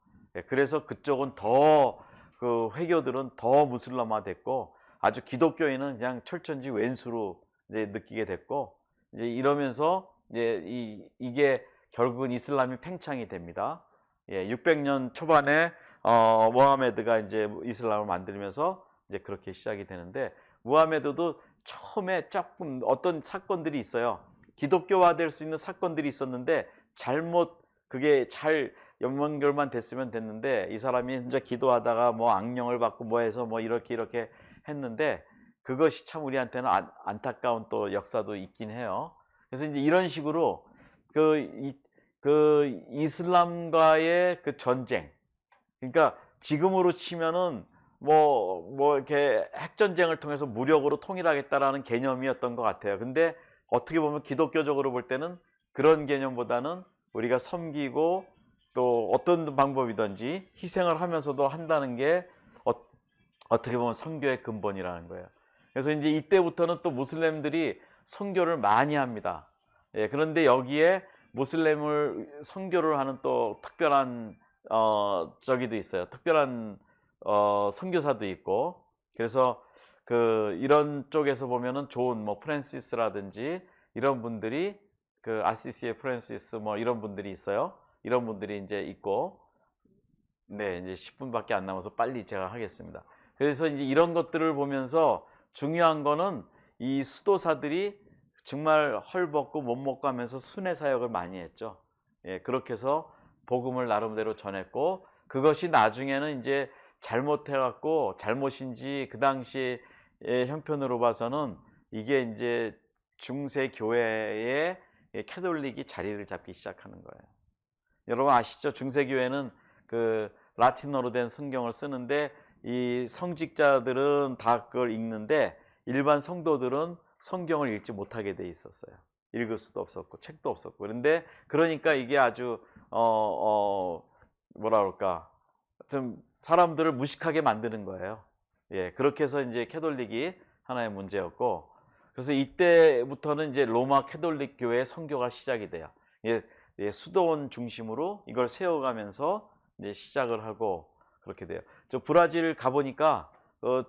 그래서 그쪽은 더 그 회교들은 더 무슬림화 됐고 아주 기독교인은 그냥 철천지 왼수로 이제 느끼게 됐고 이제 이러면서 이제 이게 결국은 이슬람이 팽창이 됩니다. 예, 600년 초반에 모하메드가 이제 이슬람을 만들면서 이제 그렇게 시작이 되는데 무하메드도 처음에 조금 어떤 사건들이 있어요. 기독교화될 수 있는 사건들이 있었는데 잘못 그게 잘 연결만 됐으면 됐는데 이 사람이 혼자 기도하다가 뭐 악령을 받고 뭐 해서 뭐 이렇게 했는데 그것이 참 우리한테는 안타까운 또 역사도 있긴 해요. 그래서 이제 이런 식으로 그 이슬람과의 그 전쟁 그러니까 지금으로 치면은 뭐 이렇게 핵전쟁을 통해서 무력으로 통일하겠다라는 개념이었던 것 같아요. 근데 어떻게 보면 기독교적으로 볼 때는 그런 개념보다는 우리가 섬기고 또 어떤 방법이든지 희생을 하면서도 한다는 게 어떻게 보면 선교의 근본이라는 거예요. 그래서 이제 이때부터는 또 무슬림들이 선교를 많이 합니다. 예, 그런데 여기에 무슬림을 선교를 하는 또 특별한 저기도 있어요. 특별한 선교사도 있고 그래서 그 이런 쪽에서 보면은 좋은 뭐 프랜시스라든지 이런 분들이 그 아시시의 프랜시스 뭐 이런 분들이 있어요. 이런 분들이 이제 있고 네 이제 10분밖에 안 남아서 빨리 제가 하겠습니다. 그래서 이제 이런 것들을 보면서 중요한 거는 이 수도사들이 정말 헐벗고 못 먹고 하면서 순회 사역을 많이 했죠. 예, 그렇게 해서 복음을 나름대로 전했고 그것이 나중에는 이제 잘못해갖고 잘못인지 그 당시의 형편으로 봐서는 이게 이제 중세 교회의 캐톨릭이 자리를 잡기 시작하는 거예요. 여러분 아시죠? 중세 교회는 그 라틴어로 된 성경을 쓰는데 이 성직자들은 다 그걸 읽는데 일반 성도들은 성경을 읽지 못하게 돼 있었어요. 읽을 수도 없었고 책도 없었고 그런데 그러니까 이게 아주 뭐라 그럴까 좀 사람들을 무식하게 만드는 거예요. 예, 그렇게 해서 이제 캐톨릭이 하나의 문제였고 그래서 이때부터는 이제 로마 캐톨릭 교회의 선교가 시작이 돼요. 예, 수도원 중심으로 이걸 세워가면서 이제 시작을 하고 그렇게 돼요. 저 브라질 가보니까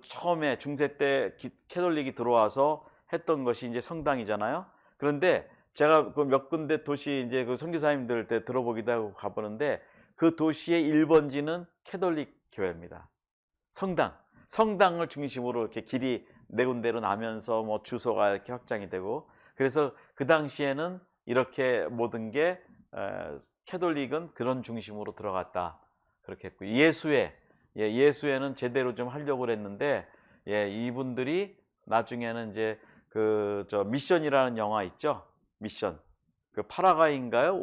처음에 중세 때 캐톨릭이 들어와서 했던 것이 이제 성당이잖아요. 그런데 제가 그 몇 군데 도시 이제 그 선교사님들 때 들어보기도 하고 가보는데 그 도시의 1번지는 캐톨릭 교회입니다. 성당을 중심으로 이렇게 길이 네 군데로 나면서 뭐 주소가 이렇게 확장이 되고, 그래서 그 당시에는 이렇게 모든 게 캐톨릭은 그런 중심으로 들어갔다 그렇게 했고, 예수회는 제대로 좀 하려고 했는데, 이분들이 나중에는 이제 미션이라는 영화 있죠? 미션. 그 파라과이인가요?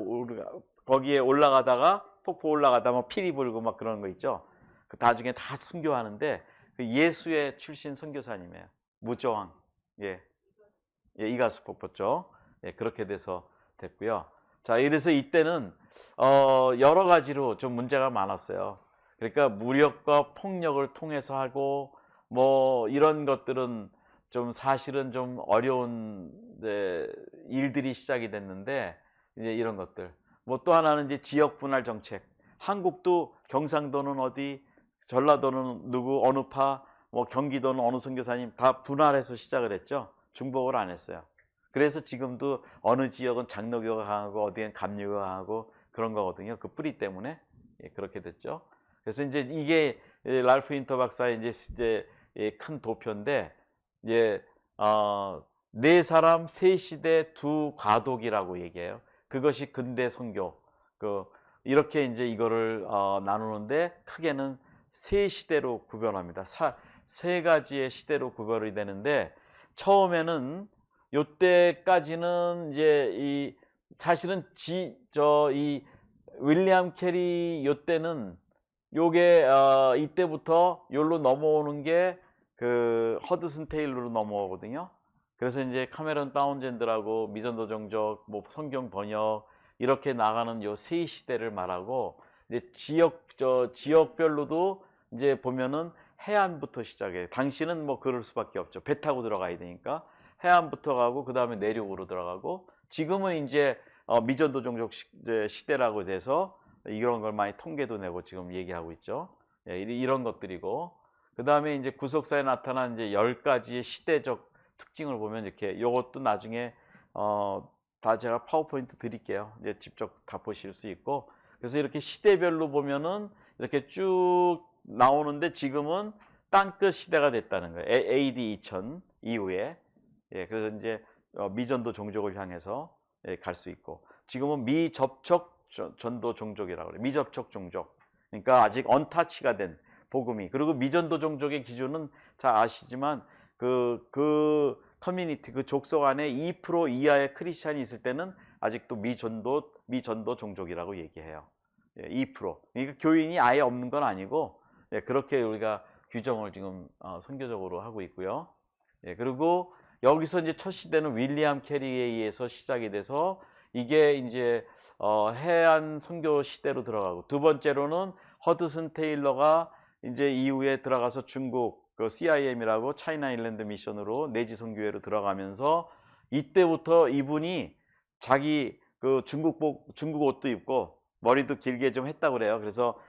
거기에 올라가다가 폭포 올라가다 막 피리 불고 막 그런 거 있죠? 그 나중에 다 순교하는데 그 예수의 출신 선교사님이에요. 무저항. 이가수 폭포죠. 그렇게 돼서 됐고요. 자, 이래서 이때는 여러 가지로 좀 문제가 많았어요. 그러니까 무력과 폭력을 통해서 하고 뭐 이런 것들은 좀 사실은 좀 어려운 일들이 시작이 됐는데, 이제 이런 것들. 뭐 또 하나는 이제 지역 분할 정책. 한국도 경상도는 어디, 전라도는 누구, 어느 파, 뭐 경기도는 어느 선교사님 다 분할해서 시작을 했죠. 중복을 안 했어요. 그래서 지금도 어느 지역은 장로교가 강하고 어디엔 감리교가 강하고 그런 거거든요. 그 뿌리 때문에 그렇게 됐죠. 그래서 이제 이게 랄프 인터 박사의 이제 큰 도표인데, 네 사람 세 시대 두 과독이라고 얘기해요. 그것이 근대 선교. 이렇게 이제 이거를 나누는데 크게는 세 시대로 구별합니다. 세 가지의 시대로 구별이 되는데, 처음에는 요때까지는 이제 사실은 이 윌리엄 캐리 요때는 요게 이때부터 요로 넘어오는 게 그 허드슨 테일러로 넘어오거든요. 그래서 이제 카메론 다운젠드라고 미전도 종족, 뭐 성경 번역 이렇게 나가는 요 세 시대를 말하고, 이제 지역별로도 이제 보면은 해안부터 시작해. 당시는 뭐 그럴 수밖에 없죠. 배 타고 들어가야 되니까 해안부터 가고 그 다음에 내륙으로 들어가고, 지금은 이제 미전도 종족 시대라고 돼서 이런 걸 많이 통계도 내고 지금 얘기하고 있죠. 이런 것들이고, 그 다음에 이제 구속사에 나타난 이제 10가지의 시대적 특징을 보면 이렇게, 이것도 나중에 다 제가 파워포인트 드릴게요. 이제 직접 다 보실 수 있고, 그래서 이렇게 시대별로 보면은 이렇게 쭉 나오는데, 지금은 땅끝 시대가 됐다는 거예요. AD 2000 이후에. 그래서 이제 미전도 종족을 향해서 갈 수 있고, 지금은 미접촉 전도 종족이라고 그래요. 미접촉 종족. 그러니까 아직 언타치가 된 복음이. 그리고 미전도 종족의 기준은 잘 아시지만 그 커뮤니티, 그 족속 안에 2% 이하의 크리스찬이 있을 때는 아직도 미전도 종족이라고 얘기해요. 2%. 그러니까 교인이 아예 없는 건 아니고, 그렇게 우리가 규정을 지금 선교적으로 하고 있고요. 그리고 여기서 이제 첫 시대는 윌리엄 캐리에 의해서 시작이 돼서 이게 이제 해안 선교 시대로 들어가고, 두 번째로는 허드슨 테일러가 이제 이후에 들어가서 중국 그 CIM이라고 차이나 일랜드 미션으로 내지 선교회로 들어가면서, 이때부터 이분이 자기 그 중국 옷도 입고 머리도 길게 좀 했다고 그래요. 그래서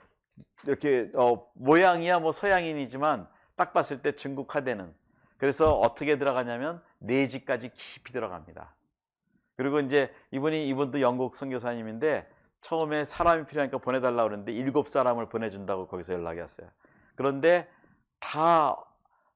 이렇게 모양이야 뭐 서양인이지만 딱 봤을 때 중국화되는. 그래서 어떻게 들어가냐면 내지까지 깊이 들어갑니다. 그리고 이제 이분도 영국 선교사님인데, 처음에 사람이 필요하니까 보내달라고 그랬는데 7사람을 보내준다고 거기서 연락이 왔어요. 그런데 다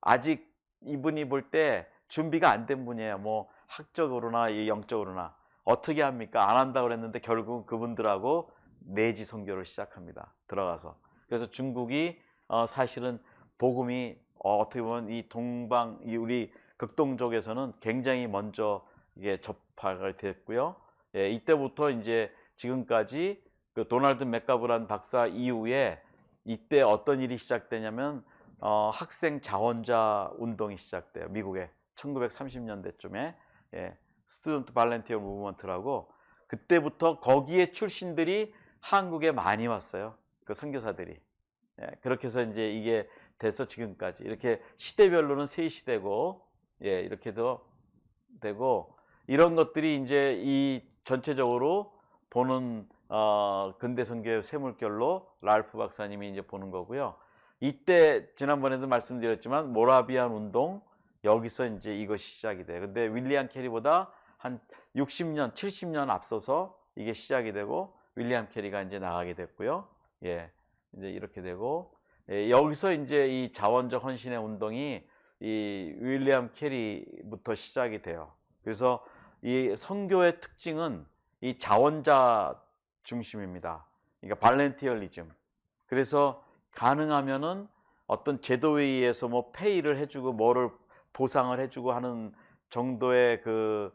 아직 이분이 볼 때 준비가 안 된 분이에요. 뭐 학적으로나 영적으로나. 어떻게 합니까? 안 한다고 그랬는데 결국 그분들하고 내지 선교를 시작합니다. 들어가서. 그래서 중국이 사실은 복음이 어떻게 보면 우리 극동족에서는 굉장히 먼저 이게 접하게 됐고요. 이때부터 이제 지금까지 그 도널드 맥가브란 박사 이후에 이때 어떤 일이 시작되냐면 학생 자원자 운동이 시작돼요. 미국에 1930년대쯤에 스튜던트 발렌티어 무브먼트라고, 그때부터 거기에 출신들이 한국에 많이 왔어요. 그 선교사들이. 그렇게 해서 이제 이게 돼서 지금까지 이렇게 시대별로는 세 시대고, 이렇게도 되고, 이런 것들이 이제 이 전체적으로 보는 근대 선교의 샘물결로 랄프 박사님이 이제 보는 거고요. 이때 지난번에도 말씀드렸지만 모라비안 운동, 여기서 이제 이것이 시작이 돼요. 근데 윌리엄 캐리보다 한 60년, 70년 앞서서 이게 시작이 되고 윌리엄 캐리가 이제 나가게 됐고요. 예, 이제 이렇게 되고, 예, 여기서 이제 이 자원적 헌신의 운동이 이 윌리엄 캐리부터 시작이 돼요. 그래서 이 선교의 특징은 이 자원자 중심입니다. 그러니까 발렌티얼리즘. 그래서 가능하면은 어떤 제도에 의해서 뭐 페이를 해주고 뭐를 보상을 해주고 하는 정도의 그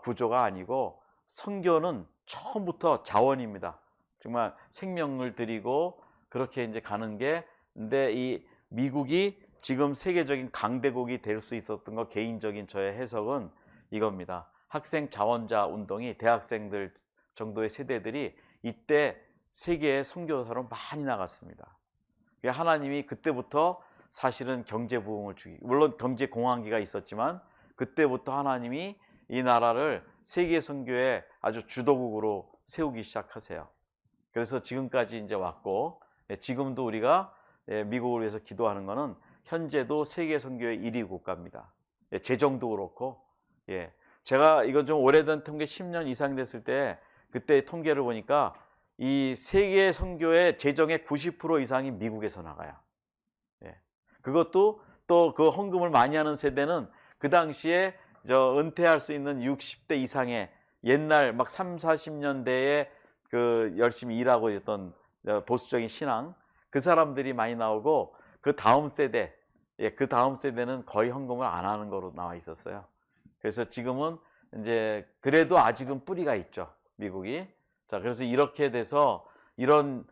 구조가 아니고, 선교는 처음부터 자원입니다. 정말 생명을 드리고 그렇게 이제 가는 게, 근데 이 미국이 지금 세계적인 강대국이 될 수 있었던 거, 개인적인 저의 해석은 이겁니다. 학생 자원자 운동이, 대학생들 정도의 세대들이 이때 세계에 선교사로 많이 나갔습니다. 하나님이 그때부터 사실은 경제 부흥을 주기, 물론 경제 공황기가 있었지만 그때부터 하나님이 이 나라를 세계 선교의 아주 주도국으로 세우기 시작하세요. 그래서 지금까지 이제 왔고, 지금도 우리가 미국을 위해서 기도하는 것은 현재도 세계 선교의 1위 국가입니다. 재정도 그렇고, 예, 제가 이건 좀 오래된 통계 10년 이상 됐을 때 그때 통계를 보니까 이 세계 선교의 재정의 90% 이상이 미국에서 나가요. 예. 그것도 또 그 헌금을 많이 하는 세대는 그 당시에 은퇴할 수 있는 60대 이상의 옛날 막 3, 40년대에 그 열심히 일하고 있던 보수적인 신앙, 그 사람들이 많이 나오고, 그 다음 세대, 예, 그 다음 세대는 거의 헌금을 안 하는 거로 나와 있었어요. 그래서 지금은 이제 그래도 아직은 뿌리가 있죠, 미국이. 자, 그래서 이렇게 돼서 이런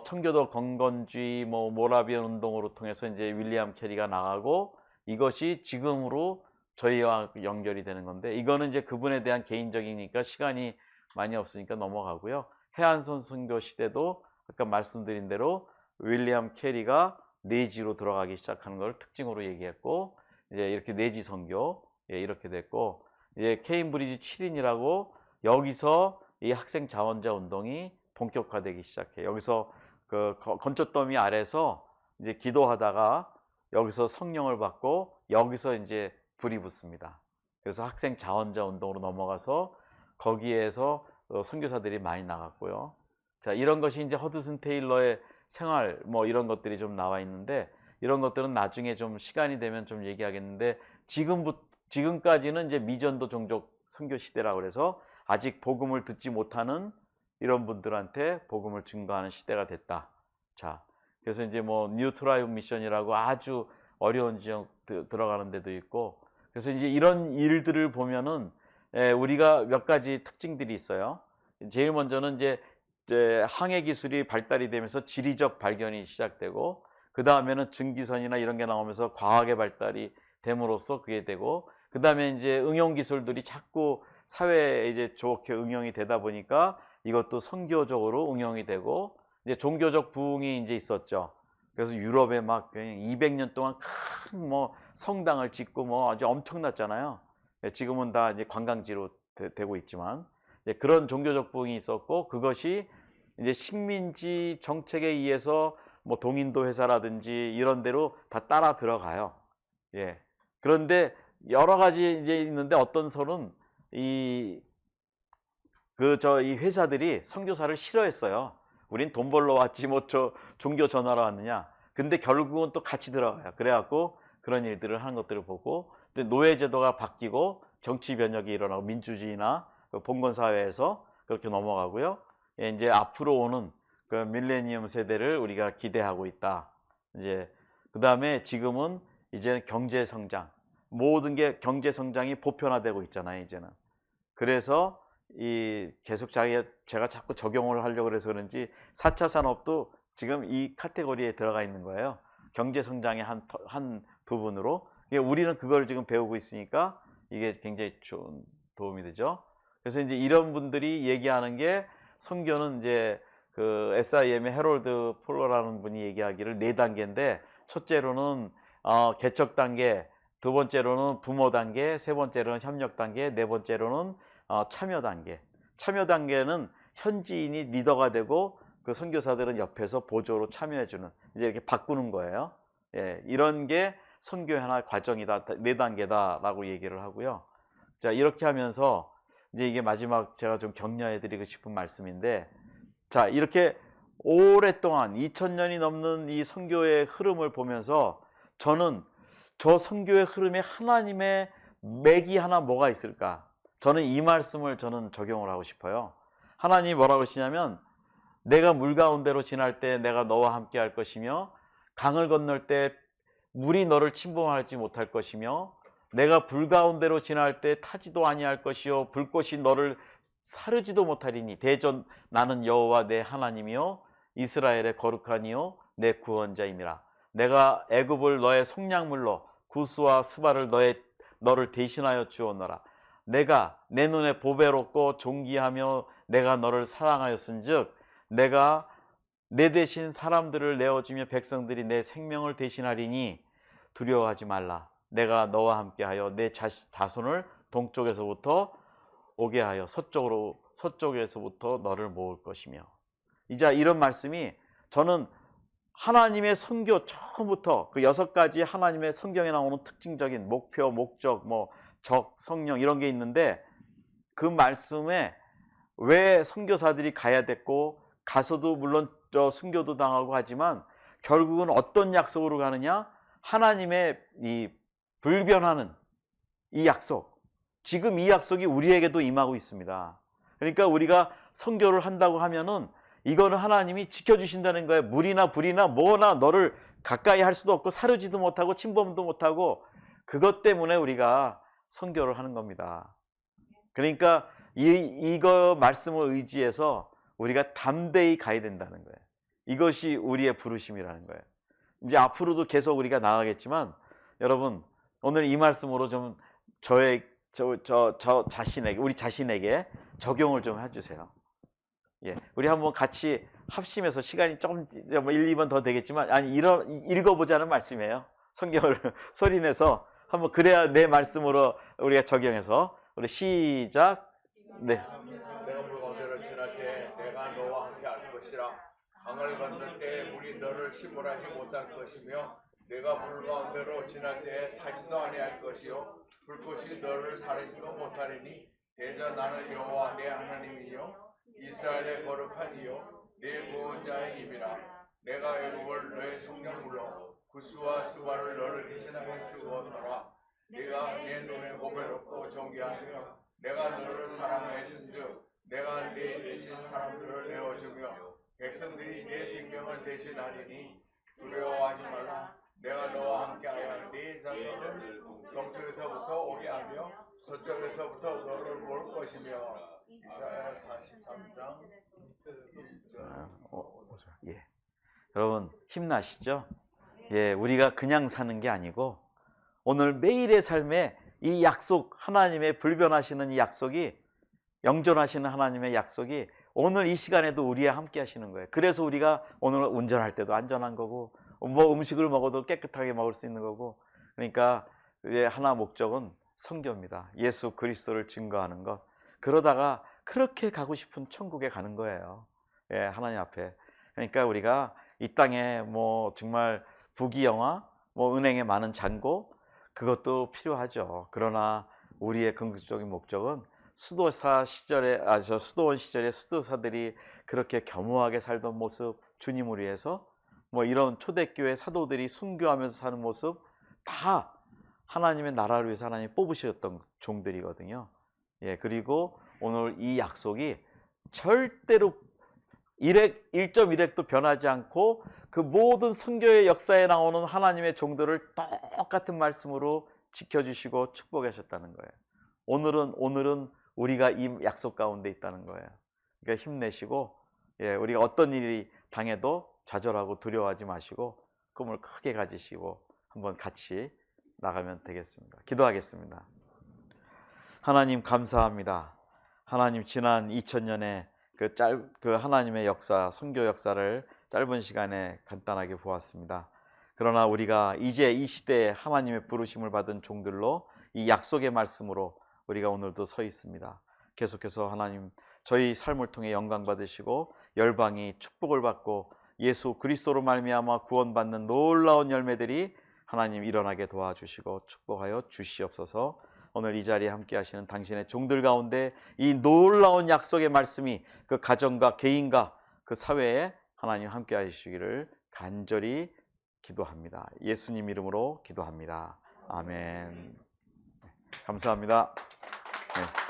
청교도 건건주의, 뭐 모라비안 운동으로 통해서 이제 윌리엄 캐리가 나가고, 이것이 지금으로 저희와 연결이 되는 건데, 이거는 이제 그분에 대한 개인적이니까 시간이 많이 없으니까 넘어가고요. 해안선 선교 시대도 아까 말씀드린 대로 윌리엄 캐리가 내지로 들어가기 시작하는 걸 특징으로 얘기했고, 이제 이렇게 내지 선교, 예, 이렇게 됐고, 이제 케임브리지 7인이라고 여기서 이 학생 자원자 운동이 본격화되기 시작해요. 여기서 그 건초더미 아래서 이제 기도하다가 여기서 성령을 받고 여기서 이제 불이 붙습니다. 그래서 학생 자원자 운동으로 넘어가서 거기에서 선교사들이 많이 나갔고요. 자, 이런 것이 이제 허드슨 테일러의 생활 뭐 이런 것들이 좀 나와 있는데, 이런 것들은 나중에 좀 시간이 되면 좀 얘기하겠는데, 지금까지는 이제 미전도 종족 선교 시대라고 그래서 아직 복음을 듣지 못하는 이런 분들한테 복음을 증거하는 시대가 됐다. 자, 그래서 이제 뭐 뉴트라이브 미션이라고 아주 어려운 지역 들어가는 데도 있고, 그래서 이제 이런 일들을 보면은 우리가 몇 가지 특징들이 있어요. 제일 먼저는 이제 항해 기술이 발달이 되면서 지리적 발견이 시작되고, 그 다음에는 증기선이나 이런 게 나오면서 과학의 발달이 됨으로써 그게 되고, 그 다음에 이제 응용 기술들이 자꾸 사회에 이제 좋게 응용이 되다 보니까 이것도 선교적으로 응용이 되고, 이제 종교적 부흥이 이제 있었죠. 그래서 유럽에 막 200년 동안 큰 뭐 성당을 짓고 뭐 아주 엄청났잖아요. 지금은 다 이제 관광지로 되고 있지만, 그런 종교적 부흥이 있었고, 그것이 이제 식민지 정책에 의해서 뭐 동인도 회사라든지 이런 데로 다 따라 들어가요. 예. 그런데 여러 가지 이제 있는데, 어떤 선은 이 회사들이 선교사를 싫어했어요. 우린 돈 벌러 왔지 뭐 종교 전하러 왔느냐. 근데 결국은 또 같이 들어가요. 그래갖고 그런 일들을 하는 것들을 보고, 노예 제도가 바뀌고 정치 변혁이 일어나고 민주주의나 봉건 사회에서 그렇게 넘어가고요. 예, 이제 앞으로 오는 그 밀레니엄 세대를 우리가 기대하고 있다. 이제 그 다음에 지금은 이제 경제 성장, 모든 게 경제 성장이 보편화되고 있잖아요, 이제는. 그래서 이 계속 제가 자꾸 적용을 하려고 해서 그런지 4차 산업도 지금 이 카테고리에 들어가 있는 거예요. 경제 성장의 한 부분으로. 우리는 그걸 지금 배우고 있으니까 이게 굉장히 좋은 도움이 되죠. 그래서 이제 이런 분들이 얘기하는 게, 선교는 이제 그 SIM의 해롤드 폴러라는 분이 얘기하기를 4단계인데, 첫째로는 개척 단계, 두 번째로는 부모 단계, 세 번째로는 협력 단계, 네 번째로는 참여 단계. 참여 단계는 현지인이 리더가 되고 그 선교사들은 옆에서 보조로 참여해주는, 이제 이렇게 바꾸는 거예요. 예, 이런 게 선교의 하나의 과정이다, 4단계다라고 얘기를 하고요. 자, 이렇게 하면서 이제 이게 마지막 제가 좀 격려해드리고 싶은 말씀인데, 자, 이렇게 오랫동안 2000년이 넘는 이 선교의 흐름을 보면서 저는 저 선교의 흐름에 하나님의 맥이 하나 뭐가 있을까? 저는 이 말씀을 저는 적용을 하고 싶어요. 하나님이 뭐라고 하시냐면 내가 물 가운데로 지날 때 내가 너와 함께 할 것이며 강을 건널 때 물이 너를 침범하지 못할 것이며 내가 불 가운데로 지날 때 타지도 아니할 것이요 불꽃이 너를 사르지도 못하리니 대전 나는 여호와 내 하나님이요 이스라엘의 거룩하니요 내 구원자임이라. 내가 애굽을 너의 속량물로 구스와 스바를 너를 대신하여 주었노라. 내가 내 눈에 보배롭고 존귀하며 내가 너를 사랑하였은즉 내가 내 대신 사람들을 내어주며 백성들이 내 생명을 대신하리니 두려워하지 말라. 내가 너와 함께하여 내 자손을 동쪽에서부터 오게 하여 서쪽에서부터 너를 모을 것이며. 이제 이런 말씀이 저는 하나님의 선교 처음부터 그 6가지 하나님의 성경에 나오는 특징적인 목표, 목적, 성령 이런 게 있는데 그 말씀에 왜 선교사들이 가야 됐고 가서도 물론 순교도 당하고 하지만 결국은 어떤 약속으로 가느냐? 하나님의 이 불변하는 이 약속. 지금 이 약속이 우리에게도 임하고 있습니다. 그러니까 우리가 선교를 한다고 하면은 이거는 하나님이 지켜주신다는 거예요. 물이나 불이나 뭐나 너를 가까이 할 수도 없고 사르지도 못하고 침범도 못하고 그것 때문에 우리가 선교를 하는 겁니다. 그러니까 이거 말씀을 의지해서 우리가 담대히 가야 된다는 거예요. 이것이 우리의 부르심이라는 거예요. 이제 앞으로도 계속 우리가 나가겠지만 여러분 오늘 이 말씀으로 좀 저 자신에게 우리 자신에게 적용을 좀 해주세요. 예, 우리 한번 같이 합심해서 시간이 조금 1, 2번 더 되겠지만 읽어보자는 말씀이에요. 성경을 소리내서 한번 그래야 내 말씀으로 우리가 적용해서 우리 시작. 네. 내가 물 가운데로 지날 때 내가 너와 함께 할 것이라. 강을 건널 때 물이 너를 침몰하지 못할 것이며 내가 물 가운데로 지날 때 타지도 아니할 것이요 불꽃이 너를 사르지도 못하리니 대저 나는 여호와 내 하나님이요 이스라엘의 거룩한 이요 내 구원자임이라. 내가 애굽을 너의 속량물로 구스와 스바를 너를 대신하여 주었노라. 내가 내 눈에 보배롭고 존귀하며 내가 너를 사랑하였은즉 내가 내 대신 사람들을 내어주며 백성들이 내 생명을 대신하리니 두려워하지 말라. 내가 너와 함께하여 네 자손을 동쪽에서부터 오게 하며 서쪽에서부터 너를 모을 것이며. 이사야 43장 1절. 예. 여러분 힘나시죠? 예, 우리가 그냥 사는 게 아니고 오늘 매일의 삶에 이 약속, 하나님의 불변하시는 이 약속이, 영존하시는 하나님의 약속이 오늘 이 시간에도 우리와 함께 하시는 거예요. 그래서 우리가 오늘 운전할 때도 안전한 거고 음식을 먹어도 깨끗하게 먹을 수 있는 거고. 그러니까 하나 목적은 선교입니다. 예수 그리스도를 증거하는 것. 그러다가 그렇게 가고 싶은 천국에 가는 거예요. 예, 하나님 앞에. 그러니까 우리가 이 땅에 정말 부귀영화, 은행에 많은 잔고 그것도 필요하죠. 그러나 우리의 궁극적인 목적은 수도원 시절에 수도사들이 그렇게 겸허하게 살던 모습, 주님을 위해서 이런 초대교회 사도들이 순교하면서 사는 모습 다 하나님의 나라를 위해서 하나님이 뽑으셨던 종들이거든요. 예, 그리고 오늘 이 약속이 절대로 1.1획도 변하지 않고 그 모든 선교의 역사에 나오는 하나님의 종들을 똑같은 말씀으로 지켜주시고 축복하셨다는 거예요. 오늘은 우리가 이 약속 가운데 있다는 거예요. 그러니까 힘내시고, 예, 우리가 어떤 일이 당해도 좌절하고 두려워하지 마시고 꿈을 크게 가지시고 한번 같이 나가면 되겠습니다. 기도하겠습니다. 하나님 감사합니다. 하나님 지난 2000년의 그 하나님의 역사, 선교 역사를 짧은 시간에 간단하게 보았습니다. 그러나 우리가 이제 이 시대에 하나님의 부르심을 받은 종들로 이 약속의 말씀으로 우리가 오늘도 서 있습니다. 계속해서 하나님 저희 삶을 통해 영광 받으시고 열방이 축복을 받고 예수 그리스도로 말미암아 구원받는 놀라운 열매들이 하나님 일어나게 도와주시고 축복하여 주시옵소서. 오늘 이 자리에 함께 하시는 당신의 종들 가운데 이 놀라운 약속의 말씀이 그 가정과 개인과 그 사회에 하나님 함께 하시기를 간절히 기도합니다. 예수님 이름으로 기도합니다. 아멘. 감사합니다. 네.